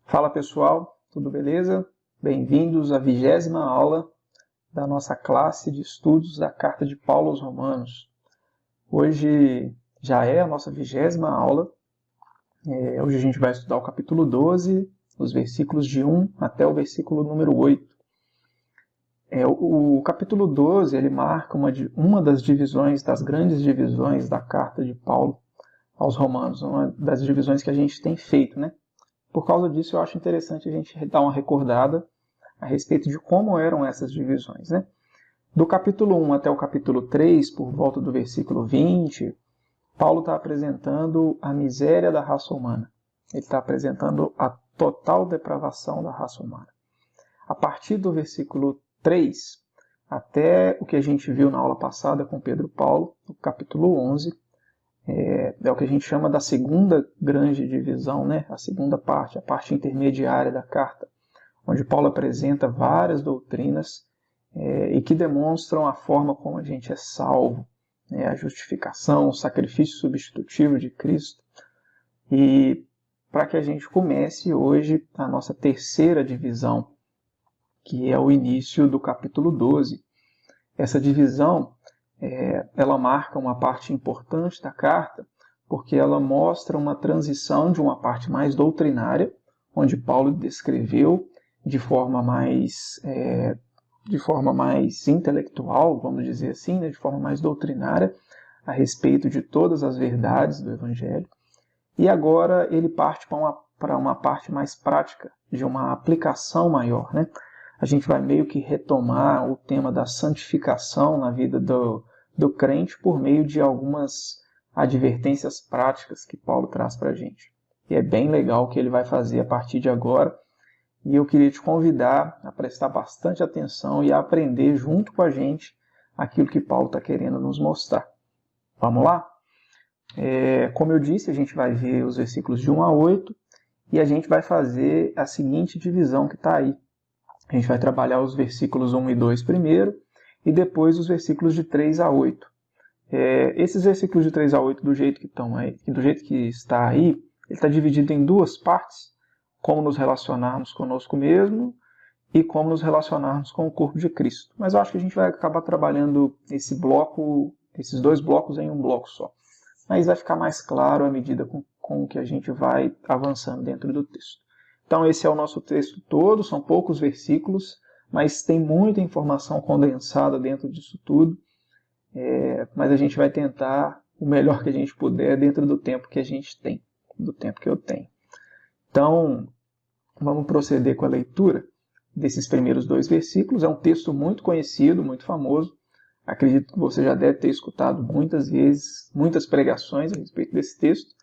Fala pessoal, tudo beleza? Bem-vindos à 20ª aula da nossa classe de estudos da Carta de Paulo aos Romanos. Hoje já é a nossa 20ª aula. Hoje a gente vai estudar o capítulo 12, os versículos de 1 até o versículo número 8. O capítulo 12 ele marca uma das divisões, das grandes divisões da Carta de Paulo aos Romanos, uma das divisões que a gente tem feito, né? Por causa disso, eu acho interessante a gente dar uma recordada a respeito de como eram essas divisões, né? Do capítulo 1 até o capítulo 3, por volta do versículo 20, Paulo está apresentando a miséria da raça humana. Ele está apresentando a total depravação da raça humana. A partir do versículo 3 até o que a gente viu na aula passada com Pedro Paulo, no capítulo 11, é o que a gente chama da segunda grande divisão, né? A segunda parte, a parte intermediária da carta, onde Paulo apresenta várias doutrinas e que demonstram a forma como a gente é salvo, né? A justificação, o sacrifício substitutivo de Cristo. E para que a gente comece hoje a nossa terceira divisão, que é o início do capítulo 12. Essa divisão ela marca uma parte importante da carta, porque ela mostra uma transição de uma parte mais doutrinária, onde Paulo descreveu de forma mais intelectual, vamos dizer assim, né, de forma mais doutrinária, a respeito de todas as verdades do Evangelho. E agora ele parte para uma parte mais prática, de uma aplicação maior, né? A gente vai meio que retomar o tema da santificação na vida do crente por meio de algumas advertências práticas que Paulo traz para a gente. E é bem legal o que ele vai fazer a partir de agora. E eu queria te convidar a prestar bastante atenção e a aprender junto com a gente aquilo que Paulo está querendo nos mostrar. Vamos lá? Como eu disse, a gente vai ver os versículos de 1 a 8 e a gente vai fazer a seguinte divisão que está aí. A gente vai trabalhar os versículos 1 e 2 primeiro, e depois os versículos de 3 a 8. Esses versículos de 3 a 8, do jeito que estão aí, do jeito que está aí, ele está dividido em duas partes: como nos relacionarmos conosco mesmo e como nos relacionarmos com o corpo de Cristo. Mas eu acho que a gente vai acabar trabalhando esses dois blocos em um bloco só. Mas vai ficar mais claro à medida com que a gente vai avançando dentro do texto. Então esse é o nosso texto todo, são poucos versículos, mas tem muita informação condensada dentro disso tudo. Mas a gente vai tentar o melhor que a gente puder dentro do tempo que a gente tem, do tempo que eu tenho. Então, vamos proceder com a leitura desses primeiros 2 versículos. É um texto muito conhecido, muito famoso. Acredito que você já deve ter escutado muitas vezes, muitas pregações a respeito desse texto,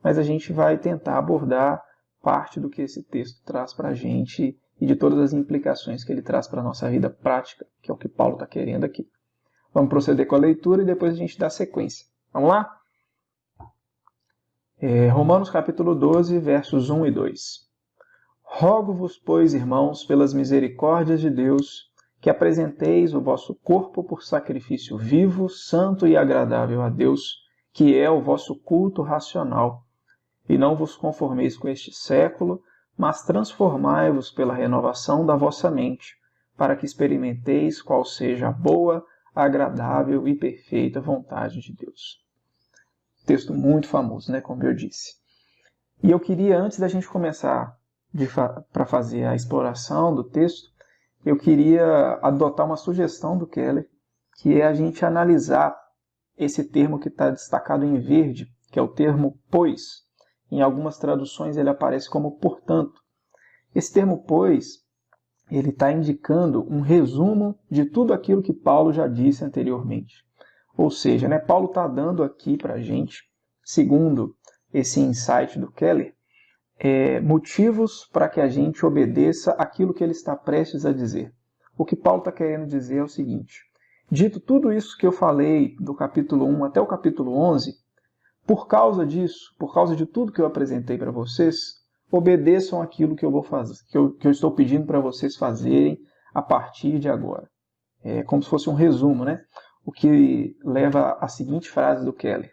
mas a gente vai tentar abordar parte do que esse texto traz para a gente e de todas as implicações que ele traz para a nossa vida prática, que é o que Paulo está querendo aqui. Vamos proceder com a leitura e depois a gente dá sequência. Vamos lá? Romanos capítulo 12, versos 1 e 2. Rogo-vos, pois, irmãos, pelas misericórdias de Deus, que apresenteis o vosso corpo por sacrifício vivo, santo e agradável a Deus, que é o vosso culto racional. E não vos conformeis com este século, mas transformai-vos pela renovação da vossa mente, para que experimenteis qual seja a boa, agradável e perfeita vontade de Deus. Texto muito famoso, né, como eu disse. E eu queria, antes da gente começar para fazer a exploração do texto, eu queria adotar uma sugestão do Keller, que é a gente analisar esse termo que está destacado em verde, que é o termo pois. Em algumas traduções ele aparece como portanto. Esse termo pois, ele está indicando um resumo de tudo aquilo que Paulo já disse anteriormente. Ou seja, né, Paulo está dando aqui para a gente, segundo esse insight do Keller, motivos para que a gente obedeça aquilo que ele está prestes a dizer. O que Paulo está querendo dizer é o seguinte: dito tudo isso que eu falei do capítulo 1 até o capítulo 11, por causa disso, por causa de tudo que eu apresentei para vocês, obedeçam aquilo que eu vou fazer, que eu estou pedindo para vocês fazerem a partir de agora. É como se fosse um resumo, né? O que leva à seguinte frase do Keller.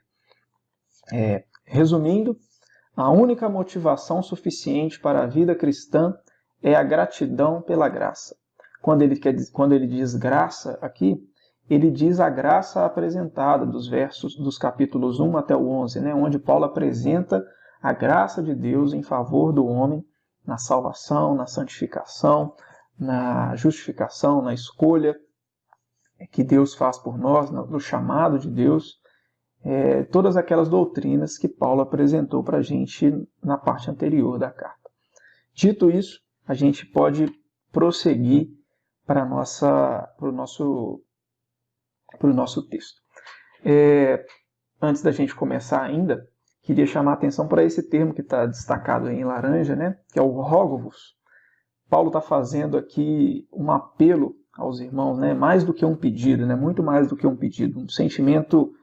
Resumindo, A única motivação suficiente para a vida cristã é a gratidão pela graça. Quando ele diz graça aqui, ele diz a graça apresentada dos capítulos 1 até o 11, né, onde Paulo apresenta a graça de Deus em favor do homem na salvação, na santificação, na justificação, na escolha que Deus faz por nós, no chamado de Deus, todas aquelas doutrinas que Paulo apresentou para a gente na parte anterior da carta. Dito isso, a gente pode prosseguir para o nosso texto. Antes da gente começar ainda, queria chamar a atenção para esse termo que está destacado aí em laranja, né, que é o rogo-vos. Paulo está fazendo aqui um apelo aos irmãos, né, mais do que um pedido, né, muito mais do que um pedido, um sentimento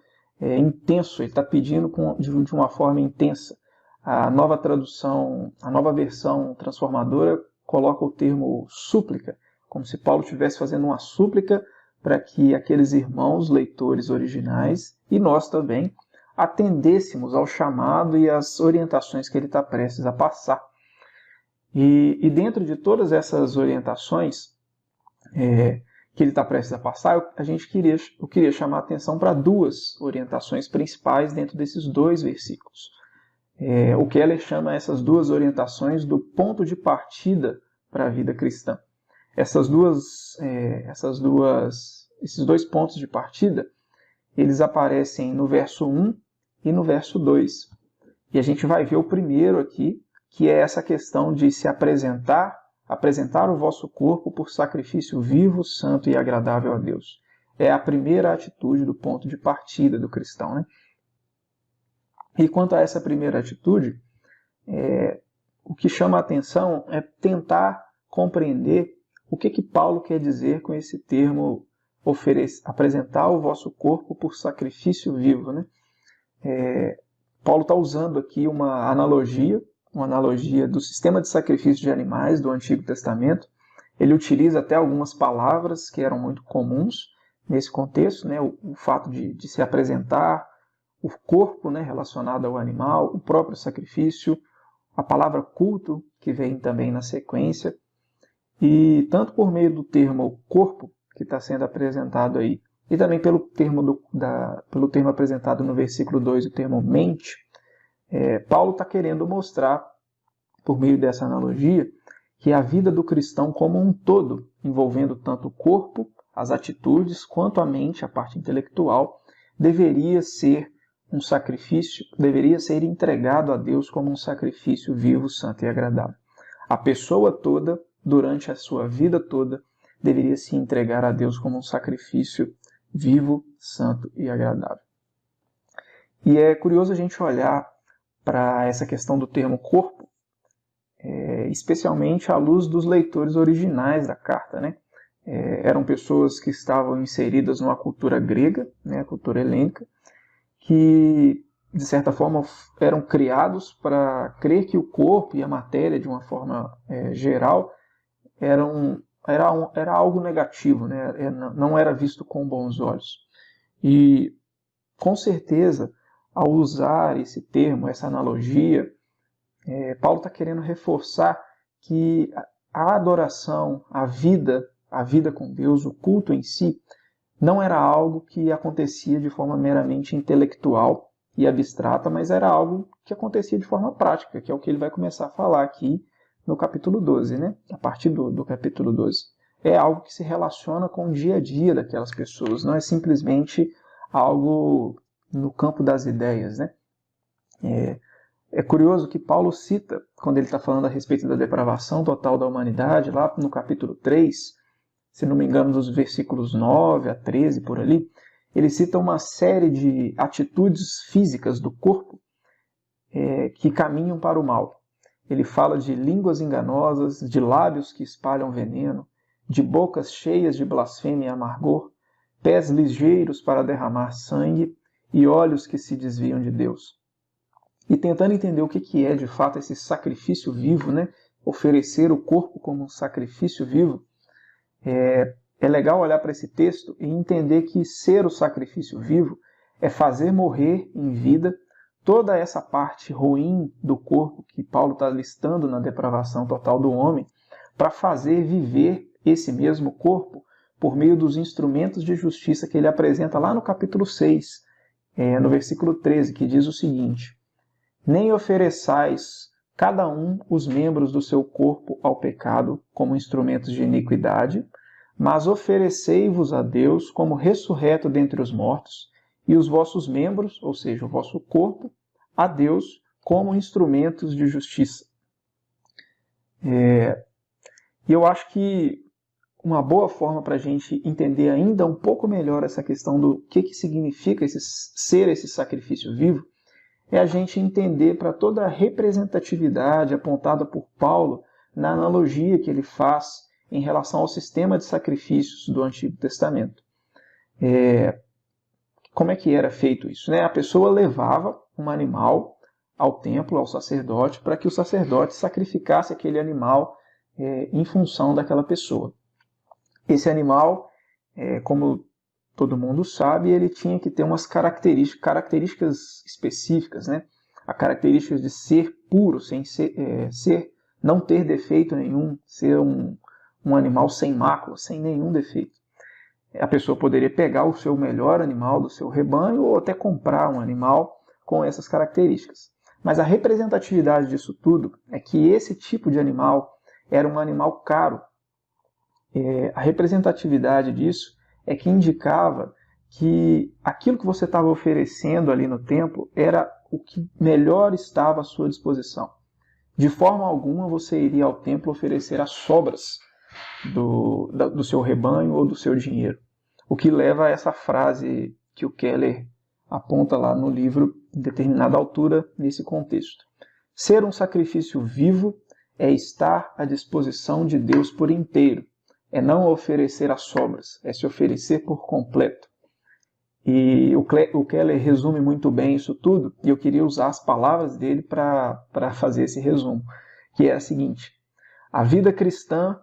intenso, ele está pedindo de uma forma intensa. A nova tradução, a nova versão transformadora coloca o termo súplica, como se Paulo estivesse fazendo uma súplica para que aqueles irmãos leitores originais, e nós também, atendêssemos ao chamado e às orientações que ele está prestes a passar. E dentro de todas essas orientações que ele está prestes a passar, eu queria chamar a atenção para duas orientações principais dentro desses dois versículos. O Keller chama essas duas orientações do ponto de partida para a vida cristã. Esses dois pontos de partida, eles aparecem no verso 1 e no verso 2. E a gente vai ver o primeiro aqui, que é essa questão de se apresentar o vosso corpo por sacrifício vivo, santo e agradável a Deus. É a primeira atitude do ponto de partida do cristão, né? E quanto a essa primeira atitude, o que chama a atenção é tentar compreender o que Paulo quer dizer com esse termo apresentar o vosso corpo por sacrifício vivo, né? Paulo está usando aqui uma analogia do sistema de sacrifício de animais do Antigo Testamento. Ele utiliza até algumas palavras que eram muito comuns nesse contexto, né? O fato de se apresentar o corpo, né, relacionado ao animal, o próprio sacrifício, a palavra culto, que vem também na sequência. E tanto por meio do termo corpo, que está sendo apresentado aí, e também pelo termo apresentado no versículo 2, o termo mente, Paulo está querendo mostrar, por meio dessa analogia, que a vida do cristão como um todo, envolvendo tanto o corpo, as atitudes, quanto a mente, a parte intelectual, deveria ser um sacrifício, deveria ser entregado a Deus como um sacrifício vivo, santo e agradável. A pessoa toda, durante a sua vida toda, deveria se entregar a Deus como um sacrifício vivo, santo e agradável. E é curioso a gente olhar para essa questão do termo corpo, especialmente à luz dos leitores originais da carta, né? Eram pessoas que estavam inseridas numa cultura grega, né, a cultura helênica, que, de certa forma, eram criados para crer que o corpo e a matéria, de uma forma geral, era algo negativo, né? Não era visto com bons olhos. E, com certeza, ao usar esse termo, essa analogia, Paulo está querendo reforçar que a adoração, a vida com Deus, o culto em si, não era algo que acontecia de forma meramente intelectual e abstrata, mas era algo que acontecia de forma prática, que é o que ele vai começar a falar aqui no capítulo 12, né? A partir do capítulo 12. É algo que se relaciona com o dia a dia daquelas pessoas, não é simplesmente algo no campo das ideias, né? É curioso que Paulo cita, quando ele está falando a respeito da depravação total da humanidade, lá no capítulo 3, se não me engano, dos versículos 9 a 13, por ali, ele cita uma série de atitudes físicas do corpo que caminham para o mal. Ele fala de línguas enganosas, de lábios que espalham veneno, de bocas cheias de blasfêmia e amargor, pés ligeiros para derramar sangue e olhos que se desviam de Deus. E tentando entender o que é de fato esse sacrifício vivo, né? Oferecer o corpo como um sacrifício vivo, é legal olhar para esse texto e entender que ser o sacrifício vivo é fazer morrer em vida toda essa parte ruim do corpo que Paulo está listando na depravação total do homem, para fazer viver esse mesmo corpo por meio dos instrumentos de justiça que ele apresenta lá no capítulo 6, no versículo 13, que diz o seguinte: nem ofereçais cada um os membros do seu corpo ao pecado como instrumentos de iniquidade, mas oferecei-vos a Deus como ressurreto dentre os mortos, e os vossos membros, ou seja, o vosso corpo, a Deus como instrumentos de justiça. E eu acho que uma boa forma para a gente entender ainda um pouco melhor essa questão do que significa ser esse sacrifício vivo, é a gente entender para toda a representatividade apontada por Paulo na analogia que ele faz em relação ao sistema de sacrifícios do Antigo Testamento. Como é que era feito isso, né? A pessoa levava um animal ao templo, ao sacerdote, para que o sacerdote sacrificasse aquele animal em função daquela pessoa. Esse animal, como todo mundo sabe, ele tinha que ter umas características específicas, né? A característica de ser puro, não ter defeito nenhum, ser um animal sem mácula, sem nenhum defeito. A pessoa poderia pegar o seu melhor animal do seu rebanho ou até comprar um animal com essas características. Mas a representatividade disso tudo é que esse tipo de animal era um animal caro. A representatividade disso é que indicava que aquilo que você estava oferecendo ali no templo era o que melhor estava à sua disposição. De forma alguma você iria ao templo oferecer as sobras do seu rebanho ou do seu dinheiro. O que leva a essa frase que o Keller aponta lá no livro, em determinada altura, nesse contexto. Ser um sacrifício vivo é estar à disposição de Deus por inteiro. É não oferecer as sobras, é se oferecer por completo. E o Keller resume muito bem isso tudo, e eu queria usar as palavras dele para fazer esse resumo, que é a seguinte: a vida cristã,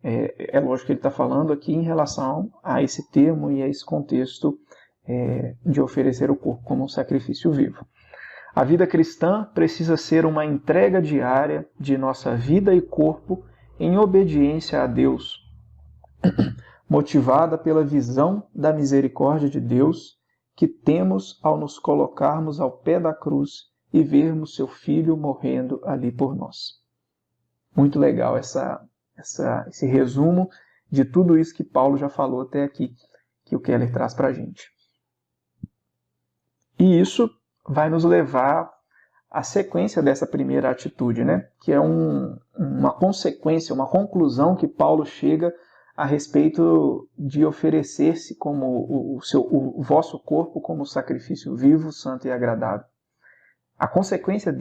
é lógico que ele está falando aqui em relação a esse termo e a esse contexto de oferecer o corpo como um sacrifício vivo. A vida cristã precisa ser uma entrega diária de nossa vida e corpo em obediência a Deus, motivada pela visão da misericórdia de Deus que temos ao nos colocarmos ao pé da cruz e vermos seu Filho morrendo ali por nós. Muito legal esse resumo de tudo isso que Paulo já falou até aqui, que o Keller traz para a gente. E isso vai nos levar à sequência dessa primeira atitude, né? Que é uma consequência, uma conclusão que Paulo chega a respeito de oferecer-se como o vosso corpo como sacrifício vivo, santo e agradável. A consequência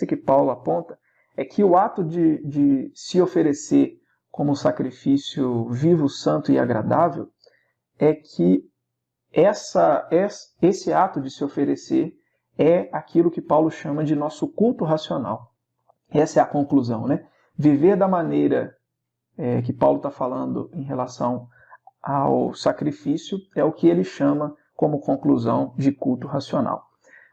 que Paulo aponta, é que o ato de se oferecer como sacrifício vivo, santo e agradável é que esse ato de se oferecer é aquilo que Paulo chama de nosso culto racional. Essa é a conclusão, né? Viver da maneira que Paulo está falando em relação ao sacrifício é o que ele chama como conclusão de culto racional.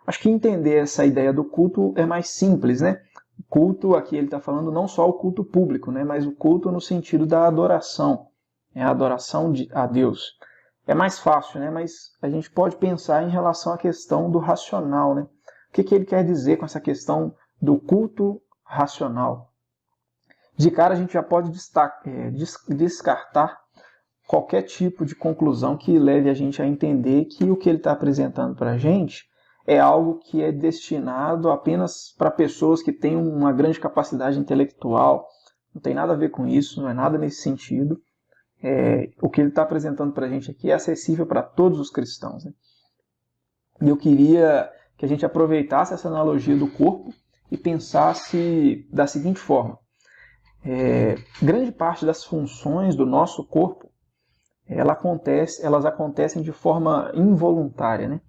Acho que entender essa ideia do culto é mais simples, né? O culto, aqui ele está falando não só o culto público, né? Mas o culto no sentido da adoração, a adoração a Deus. É mais fácil, né? Mas a gente pode pensar em relação à questão do racional, né? O que ele quer dizer com essa questão do culto racional? De cara a gente já pode descartar qualquer tipo de conclusão que leve a gente a entender que o que ele está apresentando para a gente é algo que é destinado apenas para pessoas que têm uma grande capacidade intelectual. Não tem nada a ver com isso, não é nada nesse sentido. O que ele está apresentando para a gente aqui é acessível para todos os cristãos, né? E eu queria que a gente aproveitasse essa analogia do corpo e pensasse da seguinte forma. Grande parte das funções do nosso corpo elas acontecem de forma involuntária, né?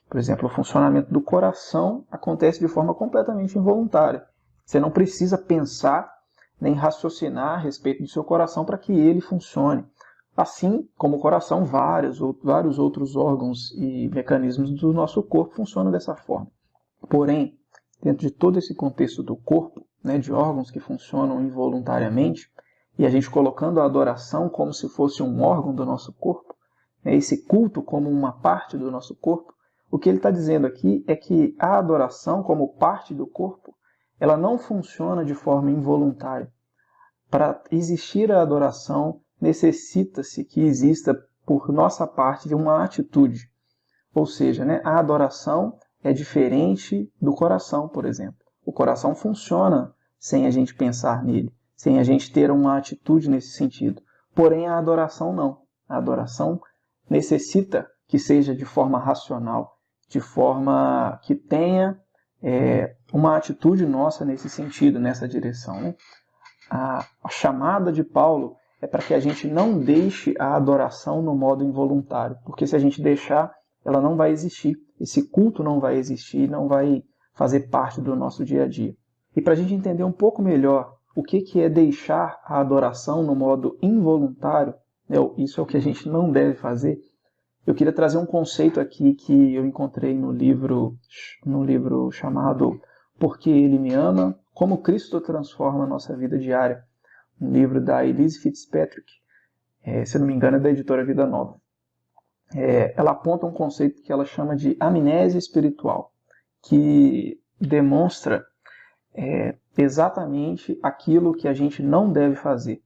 Por exemplo, o funcionamento do coração acontece de forma completamente involuntária. Você não precisa pensar nem raciocinar a respeito do seu coração para que ele funcione. Assim como o coração, vários outros órgãos e mecanismos do nosso corpo funcionam dessa forma. Porém, dentro de todo esse contexto do corpo, né, de órgãos que funcionam involuntariamente, e a gente colocando a adoração como se fosse um órgão do nosso corpo, né, esse culto como uma parte do nosso corpo, o que ele está dizendo aqui é que a adoração como parte do corpo, ela não funciona de forma involuntária. Para existir a adoração, necessita-se que exista por nossa parte uma atitude. Ou seja, né, a adoração é diferente do coração, por exemplo. O coração funciona sem a gente pensar nele, sem a gente ter uma atitude nesse sentido. Porém, a adoração não. A adoração necessita que seja de forma racional, de forma que tenha uma atitude nossa nesse sentido, nessa direção, né? A chamada de Paulo é para que a gente não deixe a adoração no modo involuntário, porque se a gente deixar, ela não vai existir. Esse culto não vai existir, não vai fazer parte do nosso dia a dia. E para a gente entender um pouco melhor o que é deixar a adoração no modo involuntário, isso é o que a gente não deve fazer, eu queria trazer um conceito aqui que eu encontrei no livro chamado Porque Ele Me Ama, Como Cristo Transforma a Nossa Vida Diária, um livro da Elyse Fitzpatrick, se não me engano é da editora Vida Nova. Ela aponta um conceito que ela chama de amnésia espiritual, que demonstra exatamente aquilo que a gente não deve fazer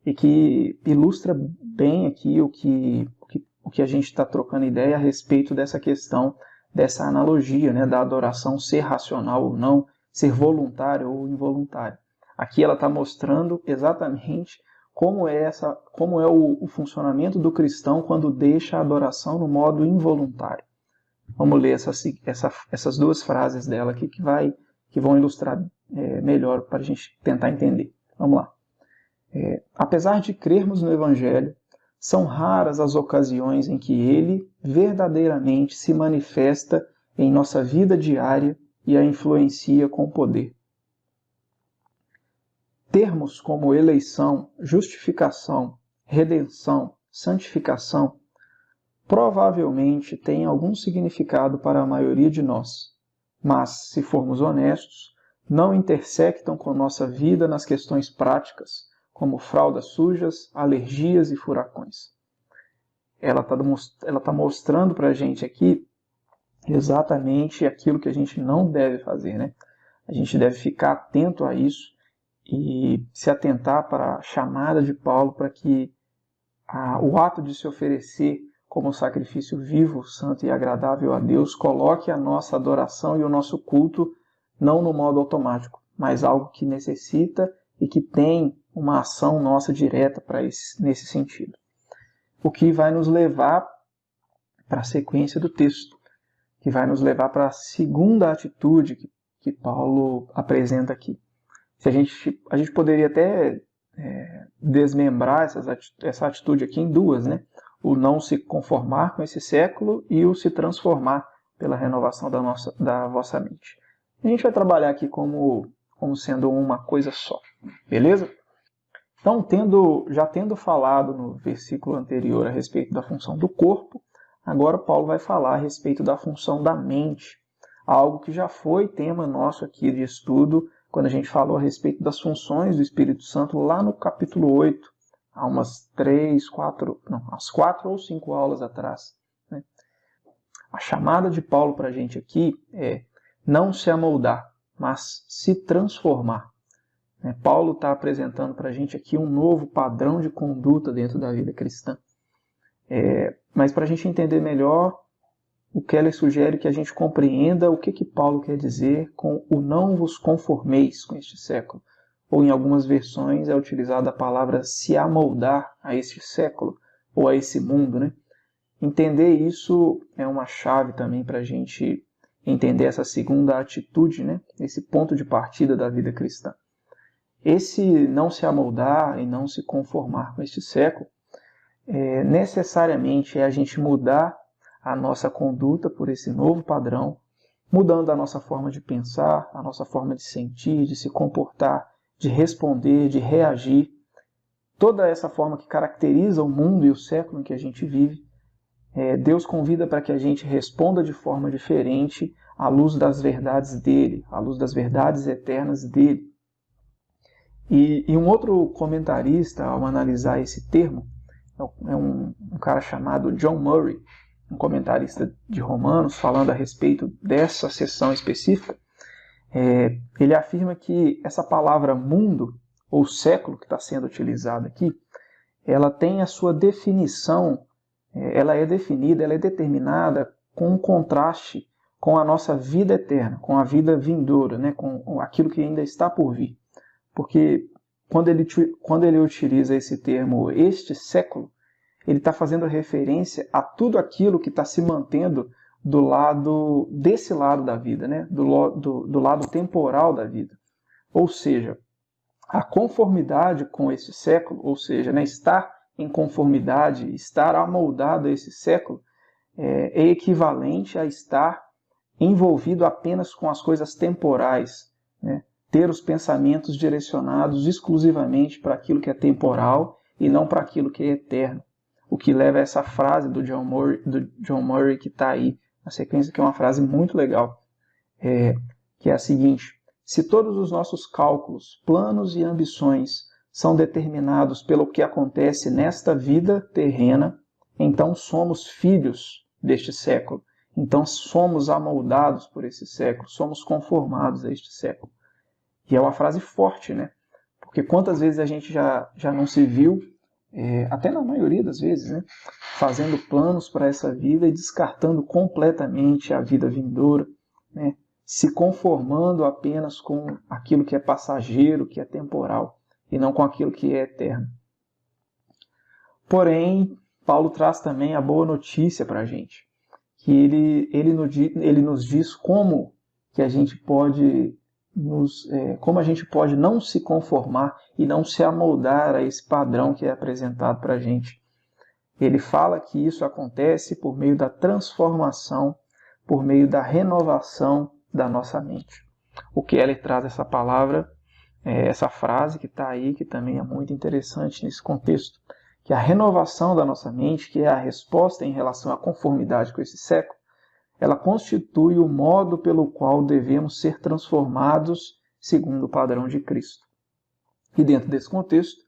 e que ilustra bem aqui o que a gente está trocando ideia a respeito dessa questão, dessa analogia, né, da adoração ser racional ou não, ser voluntário ou involuntário. Aqui ela está mostrando exatamente como é o funcionamento do cristão quando deixa a adoração no modo involuntário. Vamos ler essas duas frases dela aqui que vão ilustrar melhor para a gente tentar entender. Vamos lá. Apesar de crermos no Evangelho, são raras as ocasiões em que ele verdadeiramente se manifesta em nossa vida diária e a influencia com poder. Termos como eleição, justificação, redenção, santificação provavelmente têm algum significado para a maioria de nós, mas, se formos honestos, não intersectam com nossa vida nas questões práticas, como fraldas sujas, alergias e furacões. Ela está mostrando para a gente aqui exatamente aquilo que a gente não deve fazer, né? A gente deve ficar atento a isso e se atentar para a chamada de Paulo para que o ato de se oferecer como sacrifício vivo, santo e agradável a Deus coloque a nossa adoração e o nosso culto não no modo automático, mas algo que necessita e que tem uma ação nossa direta nesse sentido. O que vai nos levar para a sequência do texto, que vai nos levar para a segunda atitude que Paulo apresenta aqui. A gente poderia até desmembrar essa atitude aqui em duas, né? O não se conformar com esse século e o se transformar pela renovação da vossa mente. A gente vai trabalhar aqui como sendo uma coisa só, beleza? Então, já tendo falado no versículo anterior a respeito da função do corpo, agora Paulo vai falar a respeito da função da mente, algo que já foi tema nosso aqui de estudo, quando a gente falou a respeito das funções do Espírito Santo lá no capítulo 8, há umas 4 ou 5 aulas atrás. Né? A chamada de Paulo para a gente aqui é não se amoldar, mas se transformar. Paulo está apresentando para a gente aqui um novo padrão de conduta dentro da vida cristã. Mas para a gente entender melhor, o Keller sugere que a gente compreenda o que Paulo quer dizer com o não vos conformeis com este século. Ou em algumas versões é utilizada a palavra se amoldar a este século, ou a esse mundo. Né? Entender isso é uma chave também para a gente entender essa segunda atitude, né? Esse ponto de partida da vida cristã. Esse não se amoldar e não se conformar com este século, necessariamente é a gente mudar a nossa conduta por esse novo padrão, mudando a nossa forma de pensar, a nossa forma de sentir, de se comportar, de responder, de reagir, toda essa forma que caracteriza o mundo e o século em que a gente vive, Deus convida para que a gente responda de forma diferente à luz das verdades dele, à luz das verdades eternas dele. E um outro comentarista, ao analisar esse termo, é um cara chamado John Murray, um comentarista de Romanos, falando a respeito dessa seção específica. Ele afirma que essa palavra mundo, ou século, que está sendo utilizada aqui, ela tem a sua definição, ela é definida, ela é determinada com um contraste com a nossa vida eterna, com a vida vindoura, né, com aquilo que ainda está por vir. Porque quando ele utiliza esse termo, este século, ele está fazendo referência a tudo aquilo que está se mantendo desse lado da vida, né? do lado temporal da vida. Ou seja, a conformidade com esse século, ou seja, né, estar em conformidade, estar amoldado a esse século, é equivalente a estar envolvido apenas com as coisas temporais, né? Ter os pensamentos direcionados exclusivamente para aquilo que é temporal e não para aquilo que é eterno. O que leva a essa frase do John Murray que está aí na sequência, que é uma frase muito legal, que é a seguinte: se todos os nossos cálculos, planos e ambições são determinados pelo que acontece nesta vida terrena, então somos filhos deste século. Então somos amoldados por esse século, somos conformados a este século. E é uma frase forte, né? Porque quantas vezes a gente já não se viu, até na maioria das vezes, né, fazendo planos para essa vida e descartando completamente a vida vindoura, né, se conformando apenas com aquilo que é passageiro, que é temporal, e não com aquilo que é eterno. Porém, Paulo traz também a boa notícia para a gente, que ele nos diz como que a gente pode como a gente pode não se conformar e não se amoldar a esse padrão que é apresentado para a gente. Ele fala que isso acontece por meio da transformação, por meio da renovação da nossa mente. O Keller traz essa palavra, essa frase que está aí, que também é muito interessante nesse contexto, que a renovação da nossa mente, que é a resposta em relação à conformidade com esse século, ela constitui o modo pelo qual devemos ser transformados segundo o padrão de Cristo. E dentro desse contexto,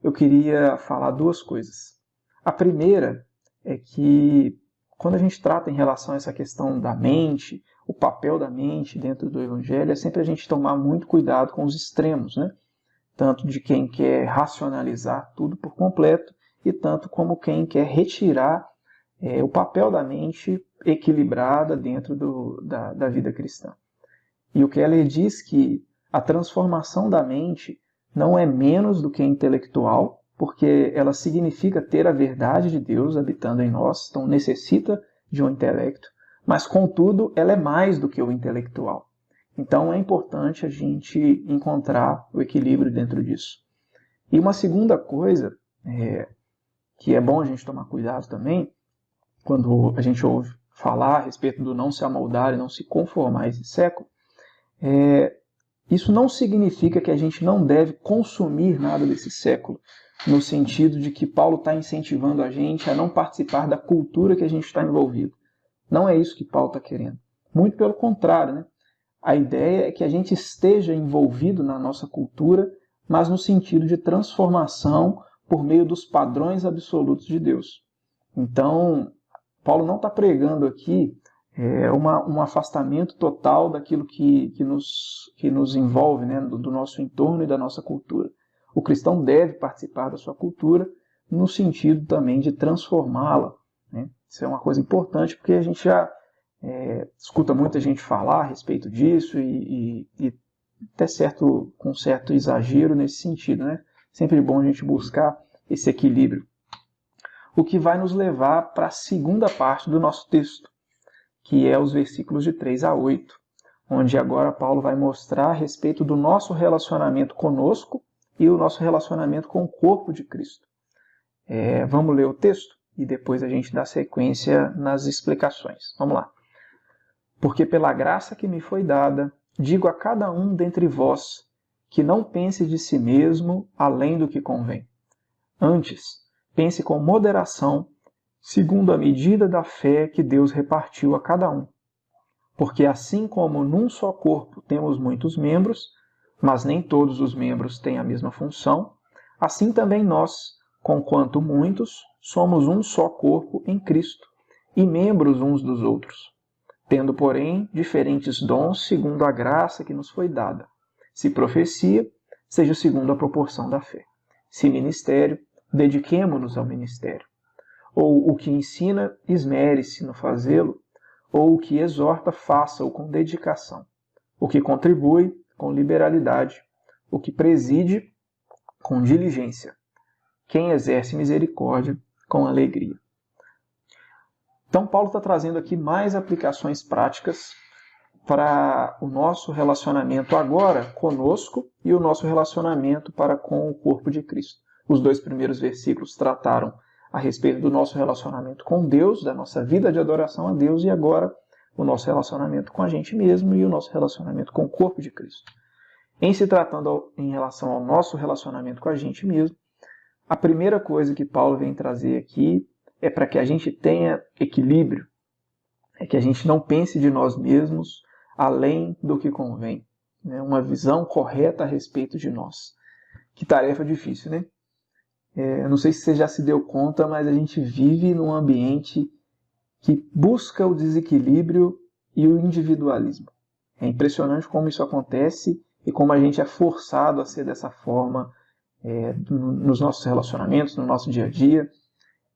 eu queria falar duas coisas. A primeira é que, quando a gente trata em relação a essa questão da mente, o papel da mente dentro do Evangelho, é sempre a gente tomar muito cuidado com os extremos, né? Tanto de quem quer racionalizar tudo por completo, e tanto como quem quer retirar o papel da mente equilibrada dentro da vida cristã. E o Keller diz que a transformação da mente não é menos do que intelectual, porque ela significa ter a verdade de Deus habitando em nós, então necessita de um intelecto, mas contudo ela é mais do que o intelectual. Então é importante a gente encontrar o equilíbrio dentro disso. E uma segunda coisa, que é bom a gente tomar cuidado também, quando a gente ouve falar a respeito do não se amoldar e não se conformar a esse século, isso não significa que a gente não deve consumir nada desse século, no sentido de que Paulo está incentivando a gente a não participar da cultura que a gente está envolvido. Não é isso que Paulo está querendo. Muito pelo contrário, né? A ideia é que a gente esteja envolvido na nossa cultura, mas no sentido de transformação por meio dos padrões absolutos de Deus. Então, Paulo não está pregando aqui um afastamento total daquilo que nos envolve, né, do nosso entorno e da nossa cultura. O cristão deve participar da sua cultura no sentido também de transformá-la, né? Isso é uma coisa importante, porque a gente já escuta muita gente falar a respeito disso e até com certo exagero nesse sentido, né? Sempre é bom a gente buscar esse equilíbrio. O que vai nos levar para a segunda parte do nosso texto, que é os versículos de 3 a 8, onde agora Paulo vai mostrar a respeito do nosso relacionamento conosco e o nosso relacionamento com o corpo de Cristo. Vamos ler o texto e depois a gente dá sequência nas explicações. Vamos lá. Porque pela graça que me foi dada, digo a cada um dentre vós que não pense de si mesmo além do que convém, Antes, pense com moderação, segundo a medida da fé que Deus repartiu a cada um. Porque assim como num só corpo temos muitos membros, mas nem todos os membros têm a mesma função, assim também nós, conquanto muitos, somos um só corpo em Cristo, e membros uns dos outros, tendo, porém, diferentes dons segundo a graça que nos foi dada. Se profecia, seja segundo a proporção da fé. Se ministério, dediquemo-nos ao ministério. Ou o que ensina, esmere-se no fazê-lo, ou o que exorta, faça-o com dedicação. O que contribui, com liberalidade. O que preside, com diligência. Quem exerce misericórdia, com alegria. Então, Paulo está trazendo aqui mais aplicações práticas para o nosso relacionamento agora conosco e o nosso relacionamento para com o corpo de Cristo. Os 2 primeiros versículos trataram a respeito do nosso relacionamento com Deus, da nossa vida de adoração a Deus, e agora o nosso relacionamento com a gente mesmo e o nosso relacionamento com o corpo de Cristo. Em se tratando em relação ao nosso relacionamento com a gente mesmo, a primeira coisa que Paulo vem trazer aqui é para que a gente tenha equilíbrio, é que a gente não pense de nós mesmos além do que convém, né? Uma visão correta a respeito de nós. Que tarefa difícil, né? Eu não sei se você já se deu conta, mas a gente vive num ambiente que busca o desequilíbrio e o individualismo. É impressionante como isso acontece e como a gente é forçado a ser dessa forma nos nossos relacionamentos, no nosso dia a dia.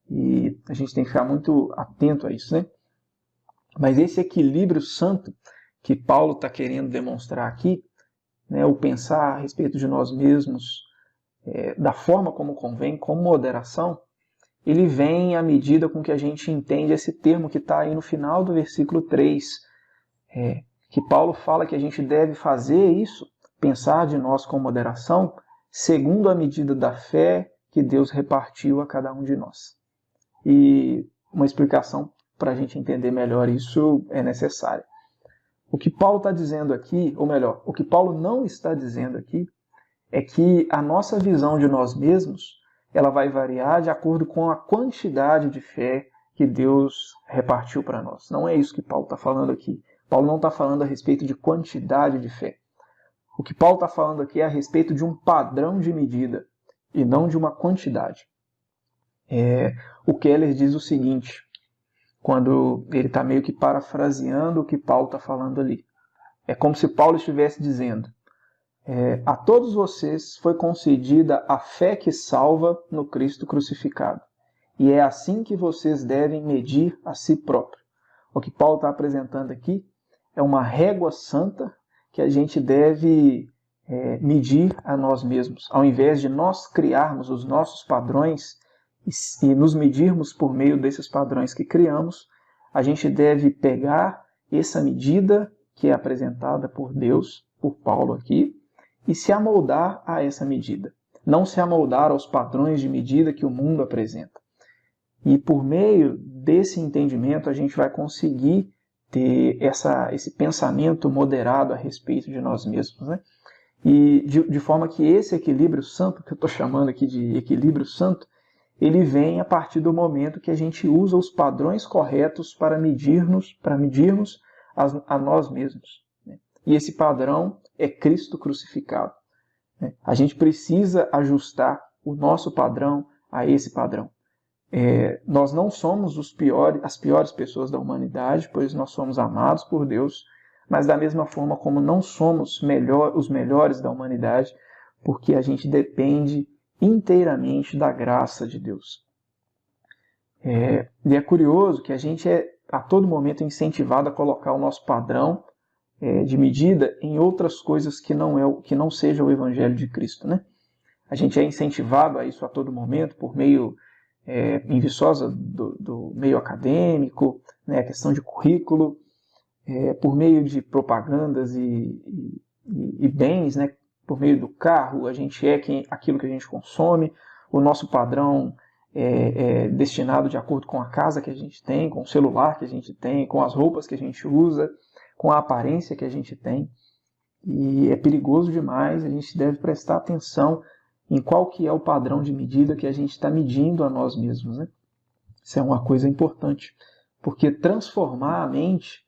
E a gente tem que ficar muito atento a isso, né? Mas esse equilíbrio santo que Paulo está querendo demonstrar aqui, né, o pensar a respeito de nós mesmos da forma como convém, com moderação, ele vem à medida com que a gente entende esse termo que está aí no final do versículo 3, que Paulo fala que a gente deve fazer isso, pensar de nós com moderação, segundo a medida da fé que Deus repartiu a cada um de nós. E uma explicação para a gente entender melhor isso é necessária. O que Paulo está dizendo aqui, ou melhor, o que Paulo não está dizendo aqui, é que a nossa visão de nós mesmos ela vai variar de acordo com a quantidade de fé que Deus repartiu para nós. Não é isso que Paulo está falando aqui. Paulo não está falando a respeito de quantidade de fé. O que Paulo está falando aqui é a respeito de um padrão de medida e não de uma quantidade. O Keller diz o seguinte, quando ele está meio que parafraseando o que Paulo está falando ali. É como se Paulo estivesse dizendo: a todos vocês foi concedida a fé que salva no Cristo crucificado. E é assim que vocês devem medir a si próprio. O que Paulo está apresentando aqui é uma régua santa que a gente deve medir a nós mesmos. Ao invés de nós criarmos os nossos padrões e nos medirmos por meio desses padrões que criamos, a gente deve pegar essa medida que é apresentada por Deus, por Paulo aqui, e se amoldar a essa medida. Não se amoldar aos padrões de medida que o mundo apresenta. E por meio desse entendimento a gente vai conseguir ter esse pensamento moderado a respeito de nós mesmos, né? E de forma que esse equilíbrio santo, que eu estou chamando aqui de equilíbrio santo, ele vem a partir do momento que a gente usa os padrões corretos para medirmos a nós mesmos. E esse padrão é Cristo crucificado. A gente precisa ajustar o nosso padrão a esse padrão. Nós não somos as piores pessoas da humanidade, pois nós somos amados por Deus, mas da mesma forma como não somos os melhores da humanidade, porque a gente depende inteiramente da graça de Deus. E é curioso que a gente a todo momento incentivado a colocar o nosso padrão de medida em outras coisas que não seja o Evangelho de Cristo, né? A gente é incentivado a isso a todo momento por meio em viçosa do meio acadêmico, né, a questão de currículo, por meio de propagandas e bens, né, por meio do carro, a gente aquilo que a gente consome, o nosso padrão é destinado de acordo com a casa que a gente tem, com o celular que a gente tem, com as roupas que a gente usa, com a aparência que a gente tem. E é perigoso demais, a gente deve prestar atenção em qual que é o padrão de medida que a gente está medindo a nós mesmos, né? Isso é uma coisa importante, porque transformar a mente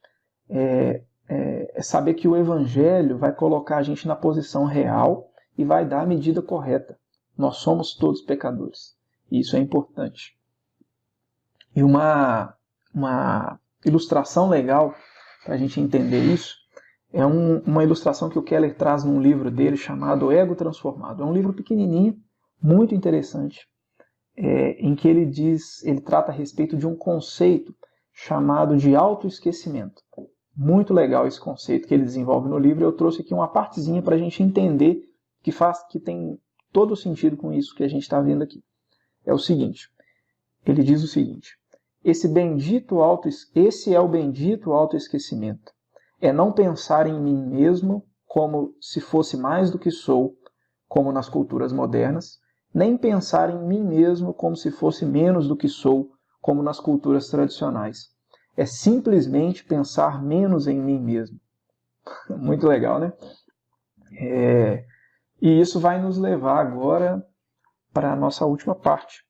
é saber que o Evangelho vai colocar a gente na posição real e vai dar a medida correta. Nós somos todos pecadores, e isso é importante. E uma ilustração legal para a gente entender isso é uma ilustração que o Keller traz num livro dele chamado Ego Transformado. É um livro pequenininho, muito interessante, em que ele trata a respeito de um conceito chamado de autoesquecimento. Muito legal esse conceito que ele desenvolve no livro. Eu trouxe aqui uma partezinha para a gente entender que tem todo o sentido com isso que a gente está vendo aqui. É o seguinte, ele diz o seguinte: esse é o bendito autoesquecimento. É não pensar em mim mesmo como se fosse mais do que sou, como nas culturas modernas, nem pensar em mim mesmo como se fosse menos do que sou, como nas culturas tradicionais. É simplesmente pensar menos em mim mesmo. Muito legal, né? E isso vai nos levar agora para a nossa última parte,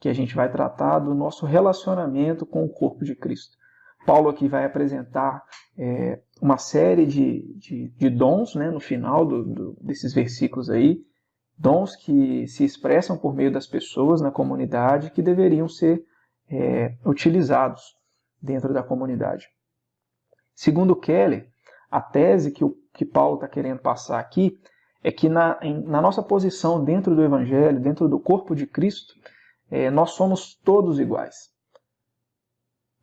que a gente vai tratar do nosso relacionamento com o corpo de Cristo. Paulo aqui vai apresentar uma série de dons, né, no final desses versículos aí, dons que se expressam por meio das pessoas na comunidade que deveriam ser utilizados dentro da comunidade. Segundo Keller, a tese que Paulo está querendo passar aqui é que na nossa posição dentro do Evangelho, dentro do corpo de Cristo, nós somos todos iguais.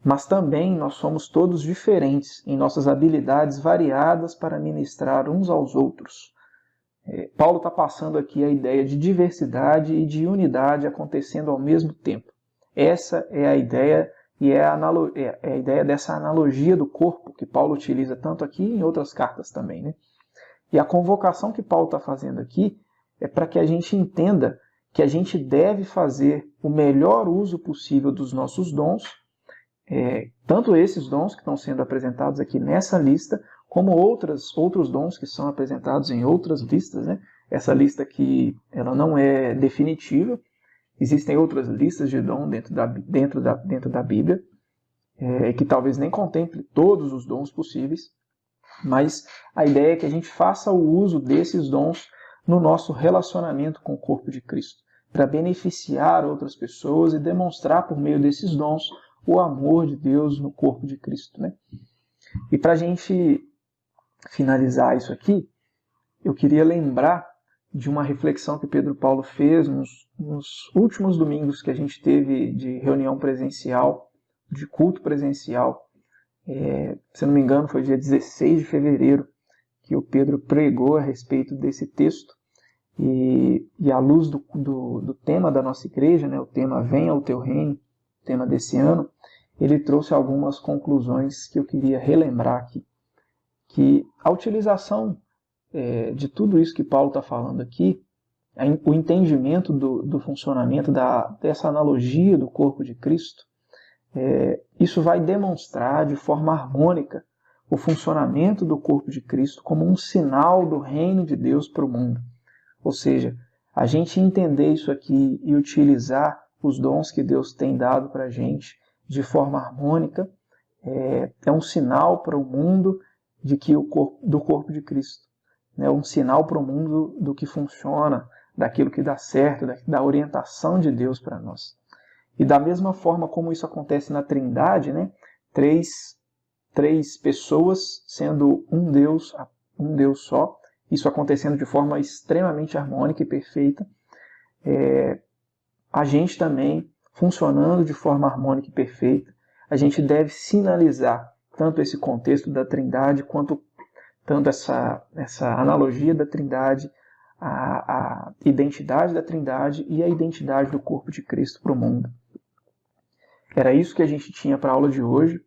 Mas também nós somos todos diferentes em nossas habilidades variadas para ministrar uns aos outros. Paulo está passando aqui a ideia de diversidade e de unidade acontecendo ao mesmo tempo. Essa é a ideia e é a ideia dessa analogia do corpo que Paulo utiliza tanto aqui e em outras cartas também, né? E a convocação que Paulo está fazendo aqui é para que a gente entenda que a gente deve fazer o melhor uso possível dos nossos dons, tanto esses dons que estão sendo apresentados aqui nessa lista, como outros dons que são apresentados em outras listas, né? Essa lista aqui ela não é definitiva. Existem outras listas de dom dentro da Bíblia, que talvez nem contemple todos os dons possíveis, mas a ideia é que a gente faça o uso desses dons no nosso relacionamento com o corpo de Cristo, para beneficiar outras pessoas e demonstrar por meio desses dons o amor de Deus no corpo de Cristo, né? E para a gente finalizar isso aqui, eu queria lembrar de uma reflexão que Pedro Paulo fez nos últimos domingos que a gente teve de reunião presencial, de culto presencial. Se não me engano, foi dia 16 de fevereiro que o Pedro pregou a respeito desse texto. E à luz do tema da nossa igreja, né, o tema Venha ao Teu Reino, o tema desse ano, ele trouxe algumas conclusões que eu queria relembrar aqui. Que a utilização de tudo isso que Paulo está falando aqui, o entendimento do funcionamento dessa analogia do corpo de Cristo, isso vai demonstrar de forma harmônica o funcionamento do corpo de Cristo como um sinal do reino de Deus para o mundo. Ou seja, a gente entender isso aqui e utilizar os dons que Deus tem dado para a gente de forma harmônica é um sinal para o mundo do corpo de Cristo. É um sinal para o mundo do que funciona, daquilo que dá certo, da orientação de Deus para nós. E da mesma forma como isso acontece na Trindade, né? Três pessoas sendo um Deus só, isso acontecendo de forma extremamente harmônica e perfeita, a gente também funcionando de forma harmônica e perfeita, a gente deve sinalizar tanto esse contexto da Trindade quanto tanto essa analogia da Trindade, a identidade da Trindade e a identidade do corpo de Cristo para o mundo. Era isso que a gente tinha para a aula de hoje,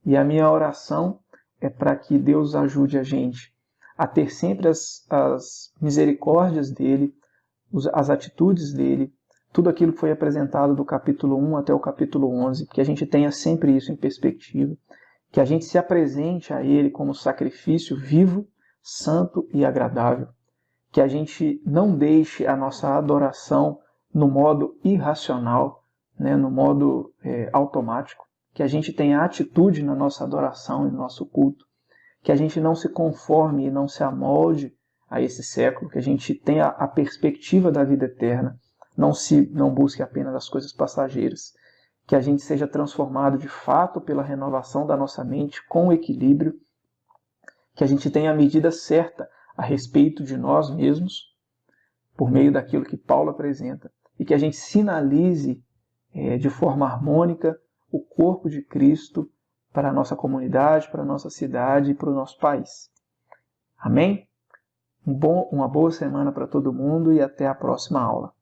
e a minha oração é para que Deus ajude a gente a ter sempre as misericórdias dele, as atitudes dele, tudo aquilo que foi apresentado do capítulo 1 até o capítulo 11, que a gente tenha sempre isso em perspectiva, que a gente se apresente a ele como sacrifício vivo, santo e agradável, que a gente não deixe a nossa adoração no modo irracional, né, no modo automático, que a gente tenha atitude na nossa adoração e no nosso culto, que a gente não se conforme e não se amolde a esse século, que a gente tenha a perspectiva da vida eterna, não busque apenas as coisas passageiras, que a gente seja transformado de fato pela renovação da nossa mente com equilíbrio, que a gente tenha a medida certa a respeito de nós mesmos, por meio daquilo que Paulo apresenta, e que a gente sinalize de forma harmônica o corpo de Cristo para a nossa comunidade, para a nossa cidade e para o nosso país. Amém? Uma boa semana para todo mundo e até a próxima aula.